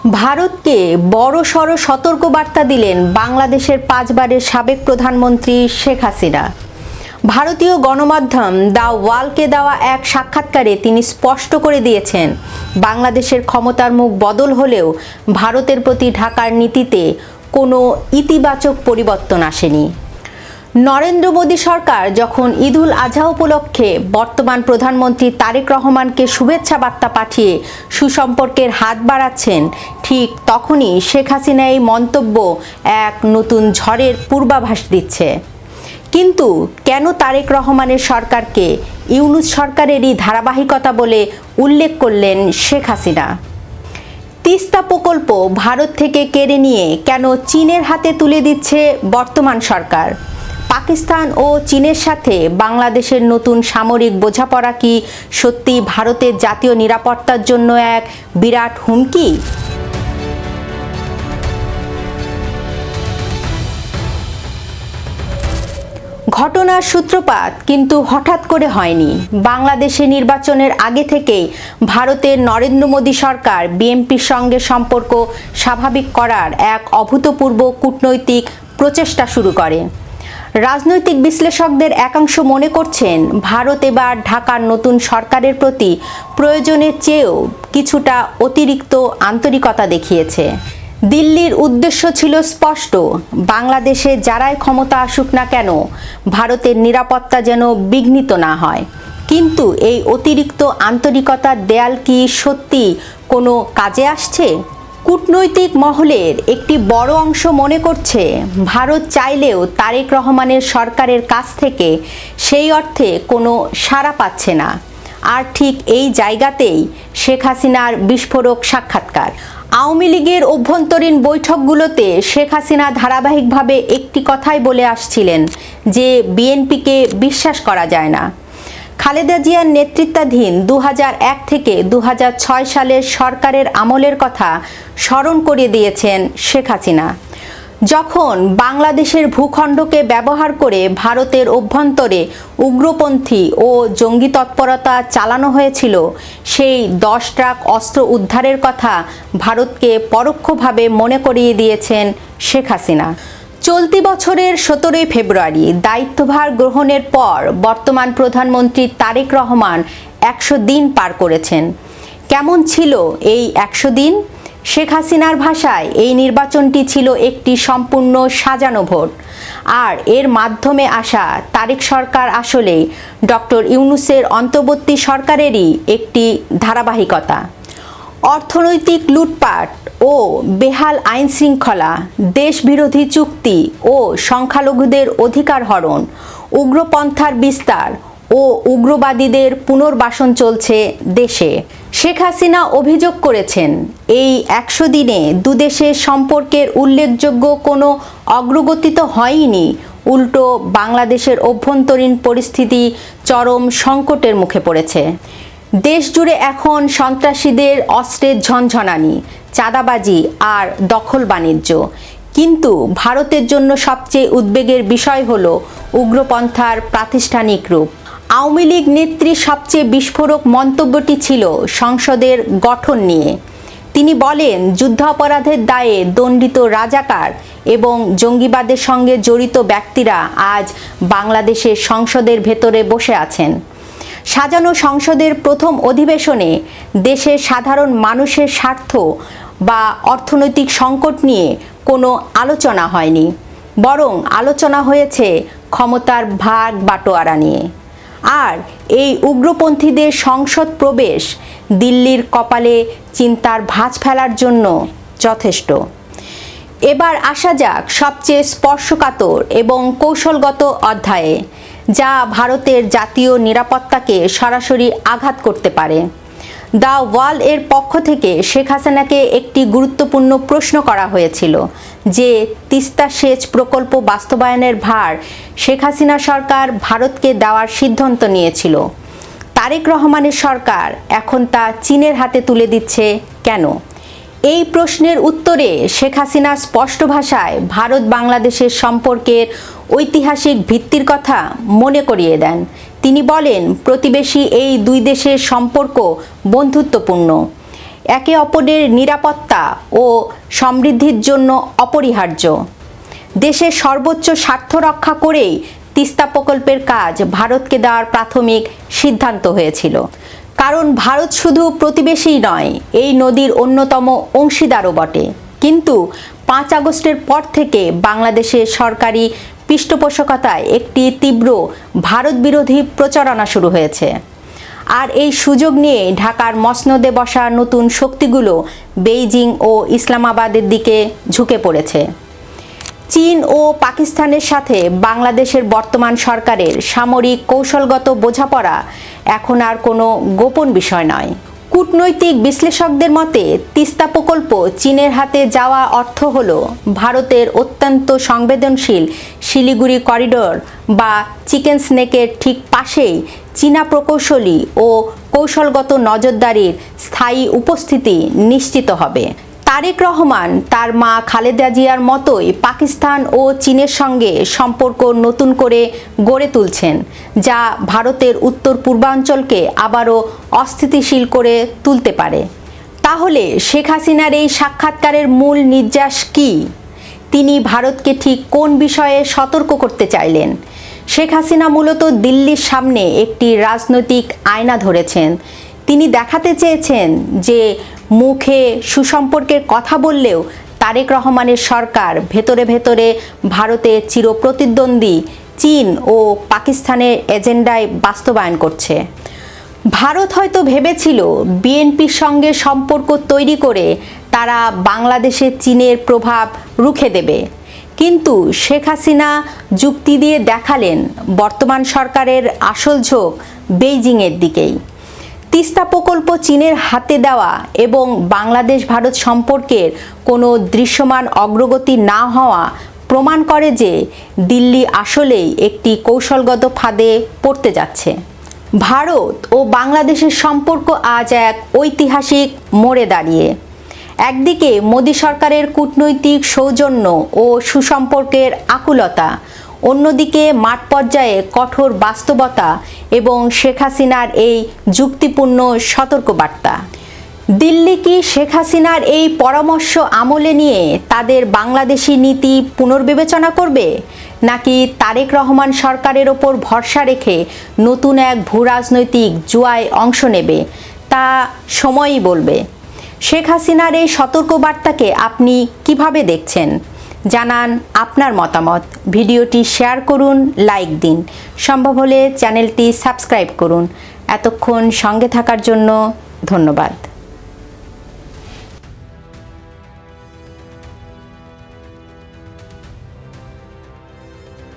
ভারতকে বড়সড় সতর্কবার্তা দিলেন বাংলাদেশের 5 বারের সাবেক প্রধানমন্ত্রী শেখ হাসিনা। ভারতীয় গণমাধ্যম দ্য ওয়ালকে দেওয়া এক সাক্ষাৎকারে তিনি স্পষ্ট করে দিয়েছেন, বাংলাদেশের ক্ষমতার মুখ বদল হলেও ভারতের প্রতি ঢাকার নীতিতে কোনো ইতিবাচক পরিবর্তন আসেনি। নরেন্দ্র মোদী সরকার যখন ঈদুল আজহা উপলক্ষে বর্তমান প্রধানমন্ত্রী তারেক রহমানকে শুভেচ্ছা বার্তা পাঠিয়ে সুসম্পর্কের হাত বাড়াচ্ছেন, ঠিক তখনই শেখ হাসিনা এই মন্তব্য এক নতুন ঝড়ের পূর্বাভাস দিচ্ছে। কিন্তু কেন তারেক রহমানের সরকারকে ইউনূস সরকারেরই ধারাবাহিকতা বলে উল্লেখ করলেন শেখ হাসিনা? তিস্তা প্রকল্প ভারত থেকে কেড়ে নিয়ে কেন চীনের হাতে তুলে দিচ্ছে বর্তমান সরকার? পাকিস্তান ও চীনের সাথে বাংলাদেশের নতুন সামরিক বোঝাপড়া কি সত্যি ভারতের জাতীয় নিরাপত্তার জন্য এক বিরাট হুমকি? ঘটনার সূত্রপাত কিন্তু হঠাৎ করে হয়নি। বাংলাদেশে নির্বাচনের আগে থেকেই ভারতের নরেন্দ্র মোদী সরকার বিএনপির সঙ্গে সম্পর্ক স্বাভাবিক করার এক অভূতপূর্ব কূটনৈতিক প্রচেষ্টা শুরু করে। রাজনৈতিক বিশ্লেষকদের একাংশ মনে করছেন, ভারত এবার ঢাকার নতুন সরকারের প্রতি প্রয়োজনের চেয়েও কিছুটা অতিরিক্ত আন্তরিকতা দেখিয়েছে। দিল্লির উদ্দেশ্য ছিল স্পষ্ট, বাংলাদেশে যারাই ক্ষমতা আসুক না কেন ভারতের নিরাপত্তা যেন বিঘ্নিত না হয়। কিন্তু এই অতিরিক্ত আন্তরিকতার দেয়াল কি সত্যি কোনো কাজে আসছে? কূটনৈতিক মহলের একটি বড় অংশ মনে করছে, ভারত চাইলেও তারেক রহমানের সরকারের কাছ থেকে সেই অর্থে কোনো সাড়া পাচ্ছে না। আর ঠিক এই জায়গাতেই শেখ হাসিনার বিস্ফোরক সাক্ষাৎকার। আওয়ামী লীগের অভ্যন্তরীণ বৈঠকগুলোতে শেখ হাসিনা ধারাবাহিকভাবে একটি কথাই বলে আসছিলেন যে বিএনপিকে বিশ্বাস করা যায় না। খালেদা জিয়ার নেতৃত্বাধীন 2001 থেকে 2006 সালের সরকারের আমলের কথা স্মরণ করিয়ে দিয়েছেন শেখ হাসিনা। যখন বাংলাদেশের ভূখণ্ডকে ব্যবহার করে ভারতের অভ্যন্তরে উগ্রপন্থী ও জঙ্গি তৎপরতা চালানো হয়েছিল, সেই 10 ট্রাক অস্ত্র উদ্ধারের কথা ভারতকে পরোক্ষভাবে মনে করিয়ে দিয়েছেন শেখ হাসিনা। চলতি বছরের 17 ফেব্রুয়ারি দায়িত্বভার গ্রহণের পর বর্তমান প্রধানমন্ত্রী তারেক রহমান 100 দিন পার করেছেন। কেমন ছিল এই 100 দিন? শেখ হাসিনার ভাষায় এই নির্বাচনটি ছিল একটি সম্পূর্ণ সাজানো ভোট। আর এর মাধ্যমে আসা তারেক সরকার আসলে ডক্টর ইউনূসের অন্তর্বর্তী সরকারেরই একটি ধারাবাহিকতা। অর্থনৈতিক লুটপাট ও বেহাল আইন শৃঙ্খলা, দেশবিরোধী চুক্তি ও সংখ্যালঘুদের অধিকার হরণ, উগ্রপন্থার বিস্তার ও উগ্রবাদীদের পুনর্বাসন চলছে দেশে। শেখ হাসিনা অভিযোগ করেছেন, এই 100 দিনে দুদেশের সম্পর্কের উল্লেখযোগ্য কোনো অগ্রগতি তো হয়নি, উল্টো বাংলাদেশের অভ্যন্তরীণ পরিস্থিতি চরম সংকটের মুখে পড়েছে। দেশ জুড়ে এখন সন্ত্রাসীদের অস্ত্রের ঝনঝনানি, চাঁদাবাজি আর দখল বাণিজ্য। কিন্তু ভারতের জন্য সবচেয়ে উদ্বেগের বিষয় হলো উগ্রপন্থার প্রাতিষ্ঠানিক রূপ। আওয়ামী লীগ নেত্রীর সবচেয়ে বিস্ফোরক মন্তব্যটি ছিল সংসদের গঠন নিয়ে। তিনি বলেন, যুদ্ধাপরাধের দায়ে দণ্ডিত রাজাকার এবং জঙ্গিবাদের সঙ্গে জড়িত ব্যক্তিরা আজ বাংলাদেশের সংসদের ভেতরে বসে আছেন। সাজানো সংসদের প্রথম অধিবেশনে দেশের সাধারণ মানুষের স্বার্থ বা অর্থনৈতিক সংকট নিয়ে কোনো আলোচনা হয়নি, বরং আলোচনা হয়েছে ক্ষমতার ভাগ বাটোয়ারা নিয়ে। আর এই উগ্রপন্থীদের সংসদ প্রবেশ দিল্লির কপালে চিন্তার ভাঁজ ফেলার জন্য যথেষ্ট। এবার আসা যাক সবচেয়ে স্পর্শকাতর এবং কৌশলগত অধ্যায়ে, যা ভারতের জাতীয় নিরাপত্তাকে সরাসরি আঘাত করতে পারে। দ্য ওয়াল এর পক্ষ থেকে শেখ হাসিনাকে একটি গুরুত্বপূর্ণ প্রশ্ন করা হয়েছিল যে তিস্তা সেচ প্রকল্প বাস্তবায়নের ভার শেখ হাসিনা সরকার ভারতকে দেওয়ার সিদ্ধান্ত নিয়েছিল। তারেক রহমানের সরকার এখন তা চীনের হাতে তুলে দিচ্ছে কেন? এই প্রশ্নের উত্তরে শেখ হাসিনা স্পষ্ট ভাষায় ভারত বাংলাদেশের সম্পর্কের ঐতিহাসিক ভিত্তির কথা মনে করিয়ে দেন। তিনি বলেন, প্রতিবেশী এই দুই দেশের সম্পর্ক বন্ধুত্বপূর্ণ। একে অপরের নিরাপত্তা ও সমৃদ্ধির জন্য অপরিহার্য। দেশের সর্বোচ্চ স্বার্থ রক্ষা করেই তিস্তা প্রকল্পের কাজ ভারতকে দেওয়ার প্রাথমিক সিদ্ধান্ত হয়েছিল। কারণ ভারত শুধু প্রতিবেশীই নয়, এই নদীর অন্যতম অংশীদারও বটে। কিন্তু 5 আগস্টের পর থেকে বাংলাদেশের সরকারি পৃষ্ঠপোষকতায় একটি তীব্র ভারত বিরোধী প্রচারণা শুরু হয়েছে। আর এই সুযোগ নিয়ে ঢাকার মসনদে বসা নতুন শক্তিগুলো বেইজিং ও ইসলামাবাদের দিকে ঝুঁকে পড়েছে। চীন ও পাকিস্তানের সাথে বাংলাদেশের বর্তমান সরকারের সামরিক কৌশলগত বোঝাপড়া এখন আর কোনো গোপন বিষয় নয়। কূটনৈতিক বিশ্লেষকদের মতে তিস্তা প্রকল্প চীনের হাতে যাওয়া অর্থ হল ভারতের অত্যন্ত সংবেদনশীল শিলিগুড়ি করিডোর বা চিকেন স্নেকের ঠিক পাশেই চীনা প্রকৌশলী ও কৌশলগত নজরদারির স্থায়ী উপস্থিতি নিশ্চিত হবে। তারেক রহমান তার মা খালেদা জিয়ার মতোই পাকিস্তান ও চীনের সঙ্গে সম্পর্ক নতুন করে গড়ে তুলছেন, যা ভারতের উত্তর পূর্বাঞ্চলকে আবারও অস্থিতিশীল করে তুলতে পারে। তাহলে শেখ হাসিনার এই সাক্ষাৎকারের মূল নির্যাস কী? তিনি ভারতকে ঠিক কোন বিষয়ে সতর্ক করতে চাইলেন? শেখ হাসিনা মূলত দিল্লির সামনে একটি রাজনৈতিক আয়না ধরেছেন। তিনি দেখাতে চেয়েছেন যে মুখে সুসম্পর্কের কথা বললেও তারেক রহমানের সরকার ভেতরে ভেতরে ভারতের চিরপ্রতিদ্বন্দ্বী চীন ও পাকিস্তানের এজেন্ডায় বাস্তবায়ন করছে। ভারত হয়তো ভেবেছিল বিএনপির সঙ্গে সম্পর্ক তৈরি করে তারা বাংলাদেশে চীনের প্রভাব রুখে দেবে। কিন্তু শেখ হাসিনা যুক্তি দিয়ে দেখালেন বর্তমান সরকারের আসল ঝোঁক বেইজিংয়ের দিকেই। তিস্তা প্রকল্প চীনের হাতে দেওয়া এবং বাংলাদেশ ভারত সম্পর্কের কোনো দৃশ্যমান অগ্রগতি না হওয়া প্রমাণ করে যে দিল্লি আসলেই একটি কৌশলগত ফাঁদে পড়তে যাচ্ছে। ভারত ও বাংলাদেশের সম্পর্ক আজ এক ঐতিহাসিক মোড়ে দাঁড়িয়ে। একদিকে মোদী সরকারের কূটনৈতিক সৌজন্য ও সুসম্পর্কের আকুলতা, অন্যদিকে মাঠ পর্যায়ে কঠোর বাস্তবতা এবং শেখ হাসিনার এই যুক্তিপূর্ণ সতর্কবার্তা। দিল্লি কি শেখ হাসিনার এই পরামর্শ আমলে নিয়ে তাদের বাংলাদেশি নীতি পুনর্বিবেচনা করবে, নাকি তারেক রহমান সরকারের ওপর ভরসা রেখে নতুন এক ভূরাজনৈতিক জুয়ায় অংশ নেবে, তা সময়ই বলবে। শেখ হাসিনার এই সতর্কবার্তাকে আপনি কিভাবে দেখছেন? জানান আপনার মতামত। ভিডিওটি শেয়ার করুন, লাইক দিন, সম্ভব হলে চ্যানেলটি সাবস্ক্রাইব করুন। এতক্ষণ সঙ্গে থাকার জন্য ধন্যবাদ।